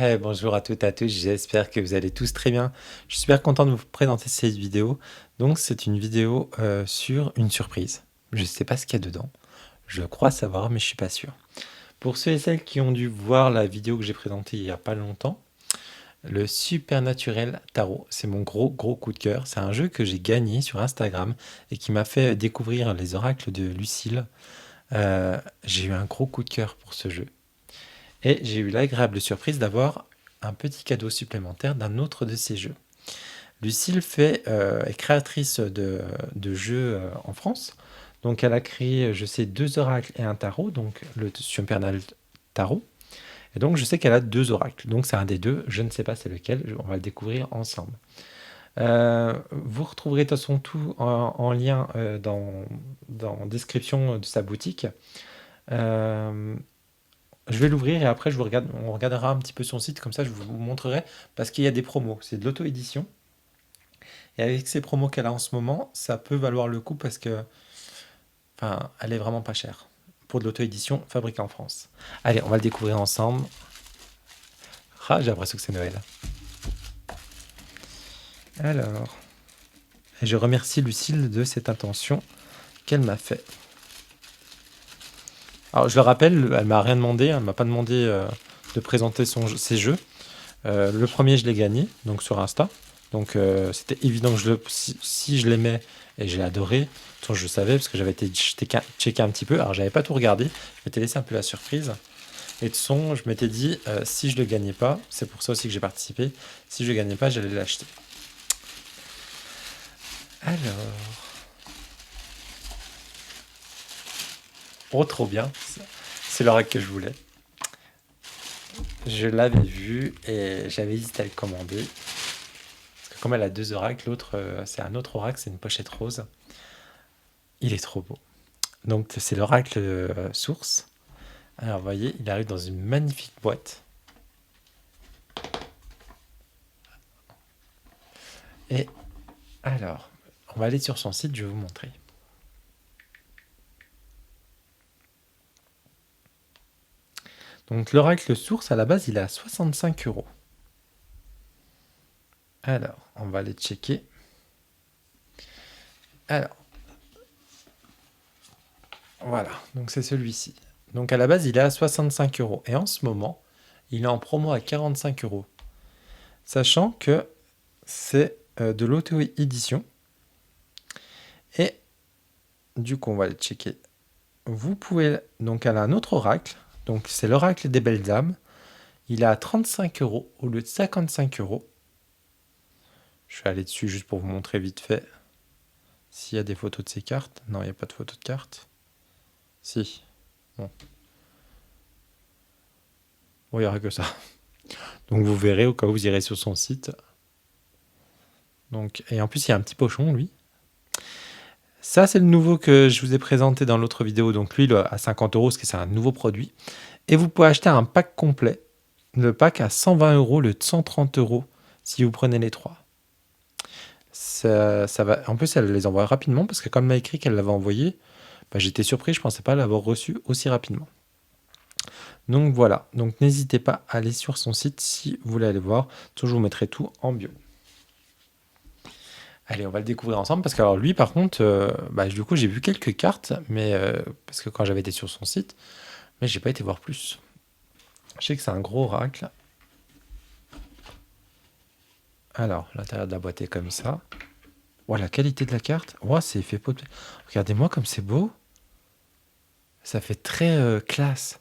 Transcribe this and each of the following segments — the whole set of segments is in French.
Bonjour à toutes et à tous, j'espère que vous allez tous très bien. Je suis super content de vous présenter cette vidéo. Donc c'est une vidéo sur une surprise. Je ne sais pas ce qu'il y a dedans. Je crois savoir, mais je suis pas sûr. Pour ceux et celles qui ont dû voir la vidéo que j'ai présentée il y a pas longtemps, le Supernaturel Tarot, c'est mon gros coup de cœur. C'est un jeu que j'ai gagné sur Instagram et qui m'a fait découvrir les oracles de Lucille. J'ai eu un gros coup de cœur pour ce jeu. Et j'ai eu l'agréable surprise d'avoir un petit cadeau supplémentaire d'un autre de ces jeux. Lucille est créatrice de jeux en France. Donc elle a créé, je sais, deux oracles et un tarot, donc le Supernal Tarot. Et donc je sais qu'elle a deux oracles. Donc c'est un des deux, je ne sais pas c'est lequel, on va le découvrir ensemble. Vous retrouverez de toute façon tout en lien dans la description de sa boutique. Euh, je vais l'ouvrir et après on regardera un petit peu son site, comme ça je vous montrerai, parce qu'il y a des promos, c'est de l'auto-édition. Et avec ces promos qu'elle a en ce moment, ça peut valoir le coup parce que, enfin, elle est vraiment pas chère. Pour de l'auto-édition fabriquée en France. Allez, on va le découvrir ensemble. Ah, j'ai l'impression que c'est Noël. Alors, et je remercie Lucille de cette intention qu'elle m'a fait. Alors, je le rappelle, elle m'a rien demandé, elle m'a pas demandé de présenter ses jeux. Le premier, je l'ai gagné, donc sur Insta. Donc c'était évident que si je l'aimais et j'ai adoré, de toute façon, je le savais parce que j'avais été checker un petit peu. Alors j'avais pas tout regardé, je m'étais laissé un peu la surprise. Et de toute façon, je m'étais dit, si je le gagnais pas, c'est pour ça aussi que j'ai participé, si je le gagnais pas, j'allais l'acheter. Alors, oh trop bien, c'est l'oracle que je voulais. Je l'avais vu et j'avais hésité à le commander. Parce que comme elle a deux oracles, l'autre c'est un autre oracle, c'est une pochette rose. Il est trop beau. Donc c'est l'oracle source. Alors vous voyez, il arrive dans une magnifique boîte. Et alors, on va aller sur son site, je vais vous montrer. Donc l'oracle source, à la base, il est à 65 euros. Alors, on va aller checker. Alors, voilà, donc c'est celui-ci. Donc à la base, il est à 65 euros. Et en ce moment, il est en promo à 45 euros. Sachant que c'est de l'auto-édition. Et du coup, on va aller checker. Vous pouvez... Donc elle a un autre oracle. Donc c'est l'oracle des belles dames. Il est à 35 euros au lieu de 55 euros. Je vais aller dessus juste pour vous montrer vite fait s'il y a des photos de ces cartes. Non, il n'y a pas de photos de cartes. Si. Bon. Bon, il n'y aura que ça. Donc vous verrez au cas où vous irez sur son site. Donc, et en plus, il y a un petit pochon, lui. Ça, c'est le nouveau que je vous ai présenté dans l'autre vidéo. Donc lui, il est à 50 euros, parce que c'est un nouveau produit. Et vous pouvez acheter un pack complet. Le pack à 120 euros, le 130 euros, si vous prenez les trois. Ça va. En plus, elle les envoie rapidement, parce que comme elle m'a écrit qu'elle l'avait envoyé, bah, j'étais surpris, je ne pensais pas l'avoir reçu aussi rapidement. Donc voilà, donc n'hésitez pas à aller sur son site si vous voulez aller voir. Je vous mettrai tout en bio. Allez, on va le découvrir ensemble parce que alors lui, par contre, bah, du coup, j'ai vu quelques cartes, mais parce que quand j'avais été sur son site, mais j'ai pas été voir plus. Je sais que c'est un gros oracle. Alors, l'intérieur de la boîte est comme ça. Oh, la qualité de la carte. Oh, c'est fait peau de... Regardez-moi comme c'est beau. Ça fait très classe.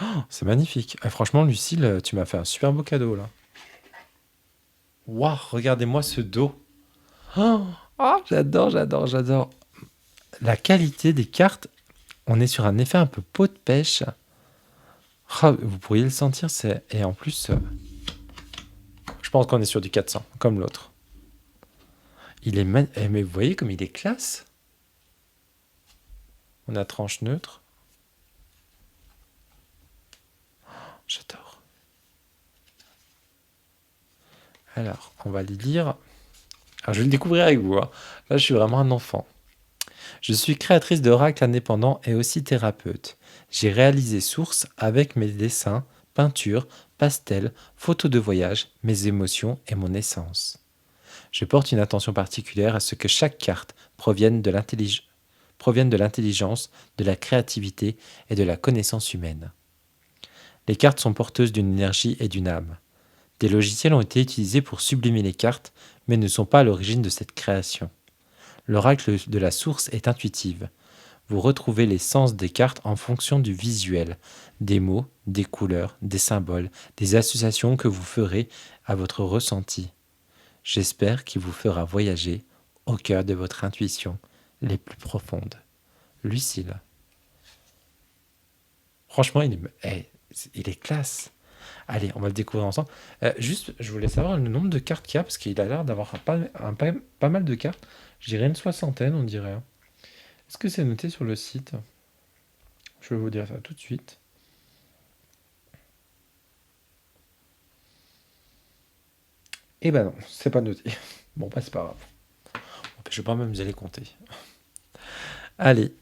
Oh, c'est magnifique. Franchement, Lucille, tu m'as fait un super beau cadeau là. Waouh, regardez-moi ce dos. Oh, oh, j'adore, j'adore, j'adore. La qualité des cartes, on est sur un effet un peu peau de pêche. Oh, vous pourriez le sentir, c'est... Et en plus, je pense qu'on est sur du 400, comme l'autre. Il est mais vous voyez comme il est classe. On a tranche neutre. J'adore. Alors, on va les lire. Alors, je vais le découvrir avec vous, hein. Là, je suis vraiment un enfant. Je suis créatrice d'oracles indépendants et aussi thérapeute. J'ai réalisé Source avec mes dessins peinture, pastel, photos de voyage, mes émotions et mon essence. Je porte une attention particulière à ce que chaque carte provienne de l'intelligence, de la créativité et de la connaissance humaine. Les cartes sont porteuses d'une énergie et d'une âme. Des logiciels ont été utilisés pour sublimer les cartes, mais ne sont pas à l'origine de cette création. L'oracle de la source est intuitive. Vous retrouvez les sens des cartes en fonction du visuel, des mots, des couleurs, des symboles, des associations que vous ferez à votre ressenti. J'espère qu'il vous fera voyager au cœur de votre intuition les plus profondes. Lucille. Franchement, il est classe. Allez, on va le découvrir ensemble. Juste, je voulais savoir le nombre de cartes qu'il y a, parce qu'il a l'air d'avoir pas mal de cartes. Je dirais une soixantaine, on dirait. Est-ce que c'est noté sur le site? Je vais vous dire ça tout de suite. Eh ben non, c'est pas noté. Bon, bah c'est pas grave. Je vais pas m'amuser à les compter. Allez,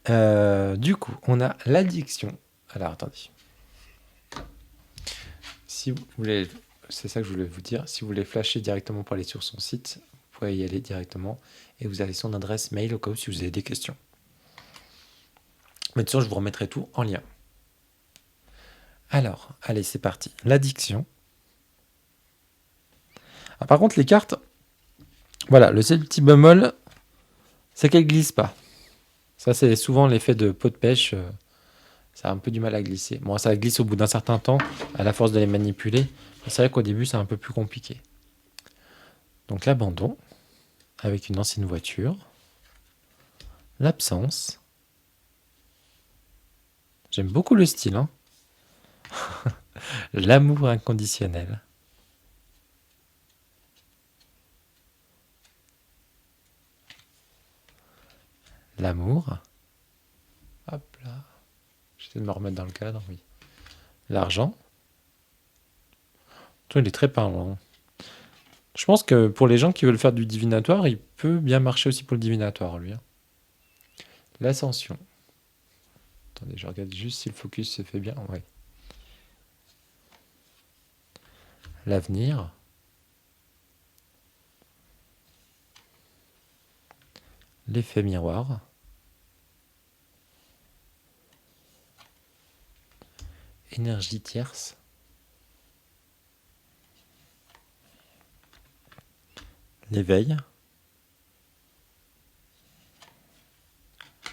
du coup, on a l'addiction. Alors, attendez. Si vous voulez, c'est ça que je voulais vous dire. Si vous voulez flasher directement pour aller sur son site, vous pouvez y aller directement et vous avez son adresse mail au cas où si vous avez des questions. Mais de toute façon, je vous remettrai tout en lien. Alors, allez, c'est parti. L'addiction. Ah, par contre, les cartes, voilà, le seul petit bémol, c'est qu'elles glissent pas. Ça, c'est souvent l'effet de pot de pêche. Ça a un peu du mal à glisser. Bon, ça glisse au bout d'un certain temps, à la force de les manipuler. C'est vrai qu'au début, c'est un peu plus compliqué. Donc l'abandon, avec une ancienne voiture. L'absence. J'aime beaucoup le style. Hein. L'amour inconditionnel. L'amour. Hop là. J'essaie de me remettre dans le cadre, oui. L'argent. Il est très parlant. Je pense que pour les gens qui veulent faire du divinatoire, il peut bien marcher aussi pour le divinatoire, lui. Hein. L'ascension. Attendez, je regarde juste si le focus se fait bien. Ouais. L'avenir. L'effet miroir. Énergie tierce. L'éveil.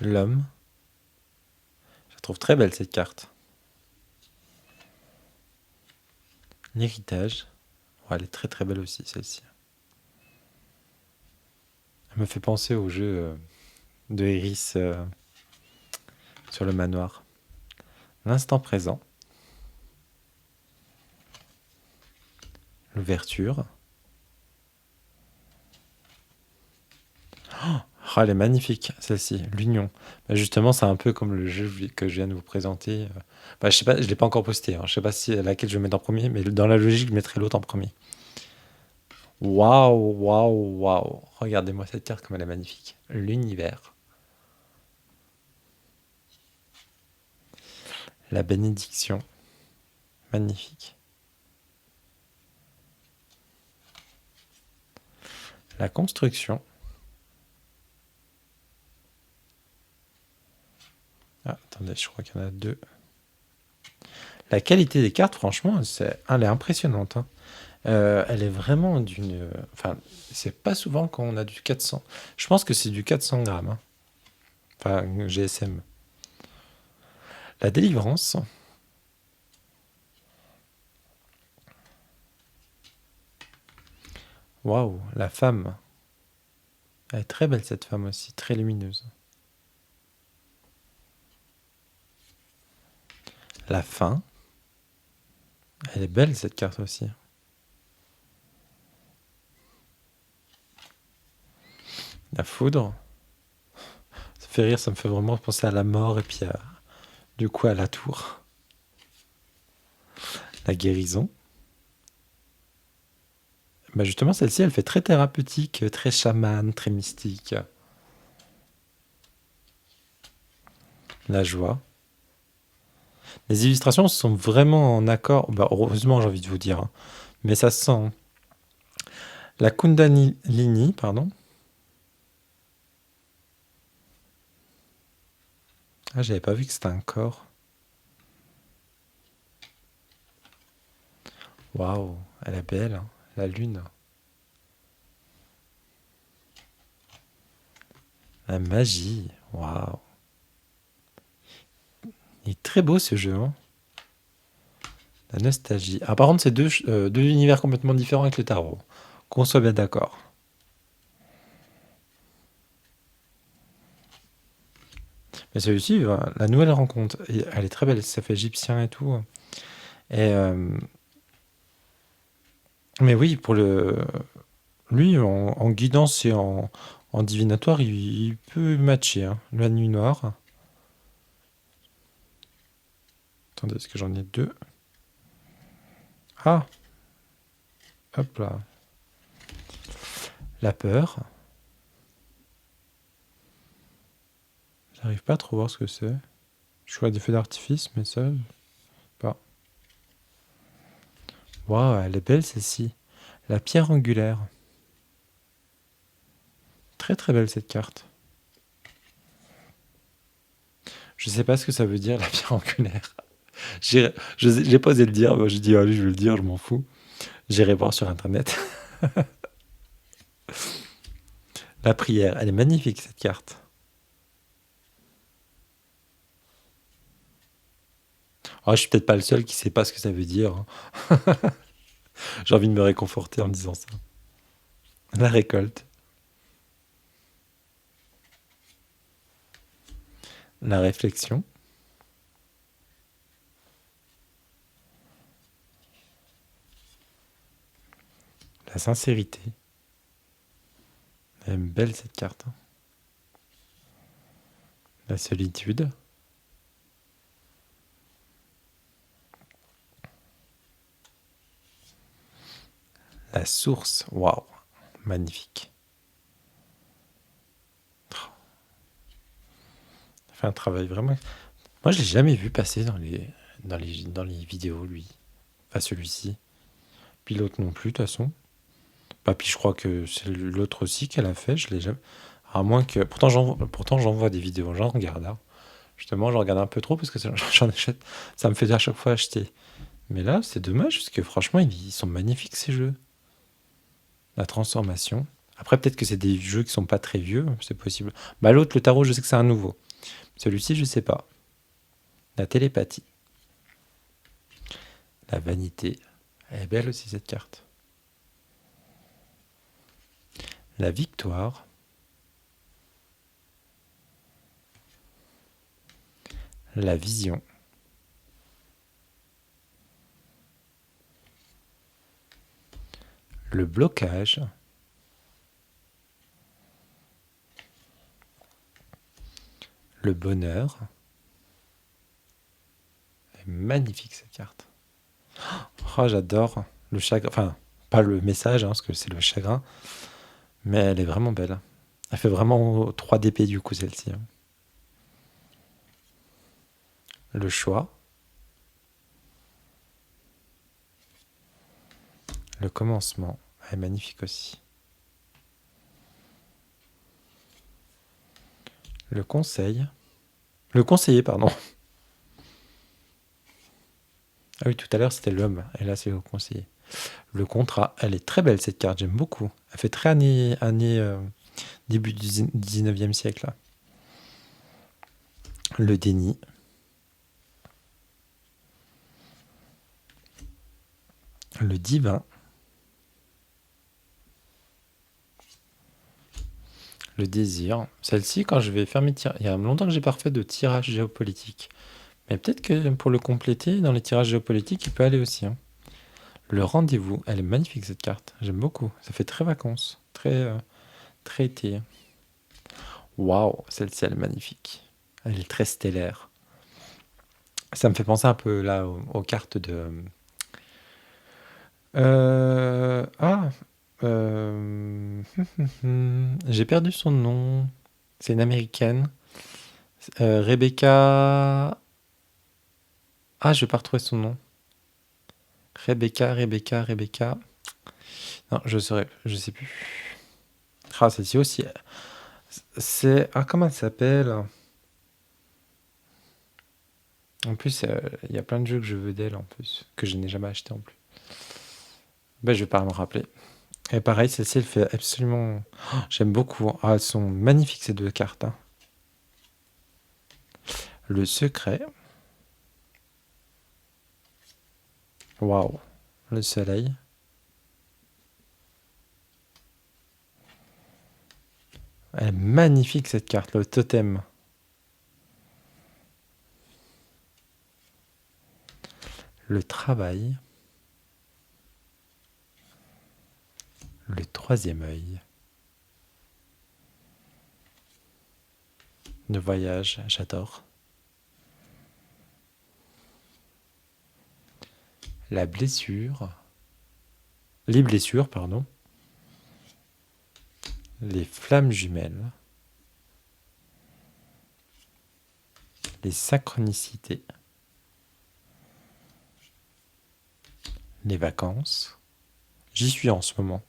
L'homme. Je la trouve très belle cette carte. L'héritage. Oh, elle est très très belle aussi celle-ci. Elle me fait penser au jeu de Eris sur le manoir. L'instant présent. L'ouverture. Oh, elle est magnifique, celle-ci, l'union. Bah, justement, c'est un peu comme le jeu que je viens de vous présenter. Bah, je sais pas, je l'ai pas encore posté. Hein. Je sais pas si laquelle je vais mettre en premier, mais dans la logique, je mettrai l'autre en premier. Waouh, waouh, waouh. Regardez-moi cette carte comme elle est magnifique. L'univers. La bénédiction. Magnifique. La construction. Ah, attendez, je crois qu'il y en a deux. La qualité des cartes, franchement, elle est impressionnante. Hein. Elle est vraiment d'une... Enfin, c'est pas souvent quand on a du 400. Je pense que c'est du 400 grammes. Hein. Enfin, GSM. La délivrance. Waouh, la femme. Elle est très belle cette femme aussi, très lumineuse. La fin. Elle est belle cette carte aussi. La foudre. Ça fait rire, ça me fait vraiment penser à la mort et puis du coup à la tour. La guérison. Bah justement, celle-ci, elle fait très thérapeutique, très chamane, très mystique. La joie. Les illustrations sont vraiment en accord. Bah, heureusement, j'ai envie de vous dire, hein. Mais ça se sent, hein. La Kundalini, pardon. Ah, j'avais pas vu que c'était un corps. Waouh, elle est belle, hein, la lune. La magie, waouh. Il est très beau ce jeu, hein. La nostalgie. Ah, par contre, c'est deux univers complètement différents avec le tarot. Qu'on soit bien d'accord. Mais celui-ci, la nouvelle rencontre, elle est très belle. Ça fait égyptien et tout. Et, mais oui, lui, en guidance et en divinatoire, il peut matcher, hein. La nuit noire. Attendez, est-ce que j'en ai deux? Ah, hop là. La peur. J'arrive pas à trop voir ce que c'est. Je vois des feux d'artifice, mais ça, pas. Waouh, elle est belle celle-ci. La pierre angulaire. Très très belle cette carte. Je sais pas ce que ça veut dire la pierre angulaire. J'ai pas osé le dire, moi j'ai dit allez je vais le dire, je m'en fous. J'irai voir sur internet. La prière, elle est magnifique cette carte. Ah, je suis peut-être pas le seul qui sait pas ce que ça veut dire, hein. J'ai envie de me réconforter en me disant ça. La récolte, la réflexion, la sincérité. Elle est belle cette carte, hein. La solitude, la source. Waouh, magnifique. Elle fait un travail vraiment. Moi, je l'ai jamais vu passer dans les vidéos, lui. Enfin, celui-ci. Puis l'autre non plus, de toute façon. Bah, puis je crois que c'est l'autre aussi qu'elle a fait. Je l'ai jamais. À moins que. Pourtant, j'en vois des vidéos, j'en regarde, hein. Justement, je regarde un peu trop parce que j'en achète. Ça me fait à chaque fois acheter. Mais là, c'est dommage parce que franchement, ils sont magnifiques ces jeux. La transformation. Après, peut-être que c'est des jeux qui sont pas très vieux, c'est possible. Bah, l'autre, le tarot, je sais que c'est un nouveau. Celui-ci, je sais pas. La télépathie. La vanité. Elle est belle aussi cette carte. La victoire. La vision. Le blocage. Le bonheur. Elle est magnifique cette carte. Oh, j'adore le chagrin. Enfin, pas le message, hein, parce que c'est le chagrin. Mais elle est vraiment belle. Elle fait vraiment 3 DP du coup, celle-ci, hein. Le choix. Le commencement. Elle est magnifique aussi. Le conseil. Le conseiller, pardon. Ah oui, tout à l'heure c'était l'homme, et là c'est le conseiller. Le contrat, elle est très belle cette carte, j'aime beaucoup. Elle fait très début du 19e siècle, là. Le déni. Le divin. Le désir. Celle-ci, quand je vais faire mes tirages. Il y a longtemps que j'ai pas refait de tirage géopolitique. Mais peut-être que pour le compléter, dans les tirages géopolitiques, il peut aller aussi, hein. Le rendez-vous. Elle est magnifique cette carte. J'aime beaucoup. Ça fait très vacances. Très été. Waouh, celle-ci, elle est magnifique. Elle est très stellaire. Ça me fait penser un peu là aux cartes de. Ah, euh, j'ai perdu son nom. C'est une américaine. Rebecca. Ah, je vais pas retrouver son nom. Rebecca. Non, je sais plus. Ah, celle-ci aussi. C'est... Ah, comment elle s'appelle? En plus, il y a plein de jeux que je veux d'elle, en plus, que je n'ai jamais acheté en plus. Ben, je vais pas me rappeler. Et pareil, celle-ci, elle fait absolument... Oh, j'aime beaucoup, hein. Ah, elles sont magnifiques, ces deux cartes, hein. Le secret. Waouh. Le soleil. Elle est magnifique, cette carte, le totem. Le travail. Le troisième œil. Le voyage, j'adore. La blessure. Les blessures, pardon. Les flammes jumelles. Les synchronicités. Les vacances. J'y suis en ce moment.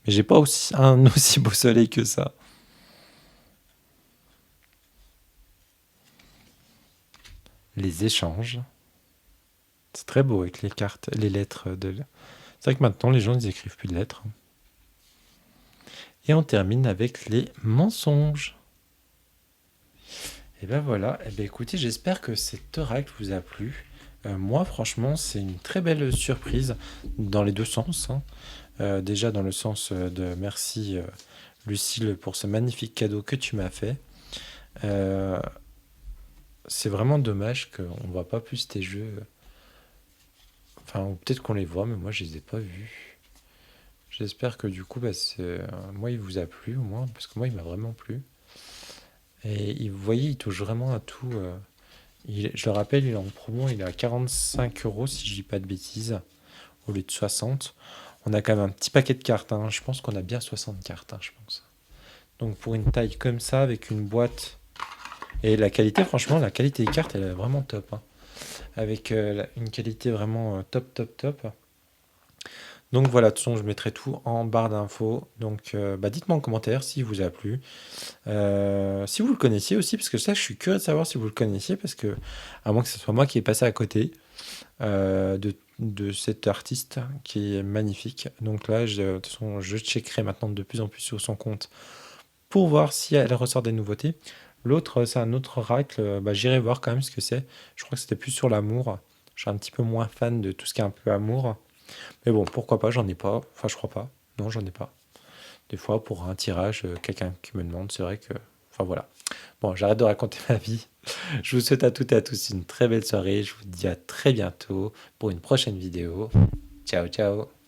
Mais j'ai pas aussi un aussi beau soleil que ça. Les échanges. C'est très beau avec les cartes, les lettres de... C'est vrai que maintenant, les gens, ils écrivent plus de lettres. Et on termine avec les mensonges. Et ben voilà. Et ben écoutez, j'espère que cet oracle vous a plu. Moi, franchement, c'est une très belle surprise dans les deux sens, hein. Déjà dans le sens de merci Lucille pour ce magnifique cadeau que tu m'as fait. Euh, c'est vraiment dommage qu'on ne voit pas plus tes jeux. Enfin, ou peut-être qu'on les voit, mais moi je les ai pas vus. J'espère que du coup, bah, moi il vous a plu au moins, parce que moi il m'a vraiment plu. Et vous voyez, il touche vraiment à tout. Je le rappelle, il est en promo, il est à 45 euros si je dis pas de bêtises, au lieu de 60. On a quand même un petit paquet de cartes, hein. Je pense qu'on a bien 60 cartes, hein, je pense. Donc pour une taille comme ça, avec une boîte. Et la qualité, franchement, la qualité des cartes, elle est vraiment top, hein. Avec une qualité vraiment top. Donc voilà, de toute façon, je mettrai tout en barre d'infos. Donc bah, dites-moi en commentaire si vous a plu. Si vous le connaissiez aussi, parce que ça, je suis curieux de savoir si vous le connaissiez, parce que, à moins que ce soit moi qui ai passé à côté de cet artiste qui est magnifique. Donc là, de toute façon, je checkerai maintenant de plus en plus sur son compte pour voir si elle ressort des nouveautés. L'autre, c'est un autre oracle. Bah, j'irai voir quand même ce que c'est. Je crois que c'était plus sur l'amour. Je suis un petit peu moins fan de tout ce qui est un peu amour. Mais bon, pourquoi pas, j'en ai pas. Enfin, je crois pas. Non, j'en ai pas. Des fois, pour un tirage, quelqu'un qui me demande, c'est vrai que... Enfin, voilà. Bon, j'arrête de raconter ma vie. Je vous souhaite à toutes et à tous une très belle soirée. Je vous dis à très bientôt pour une prochaine vidéo. Ciao, ciao.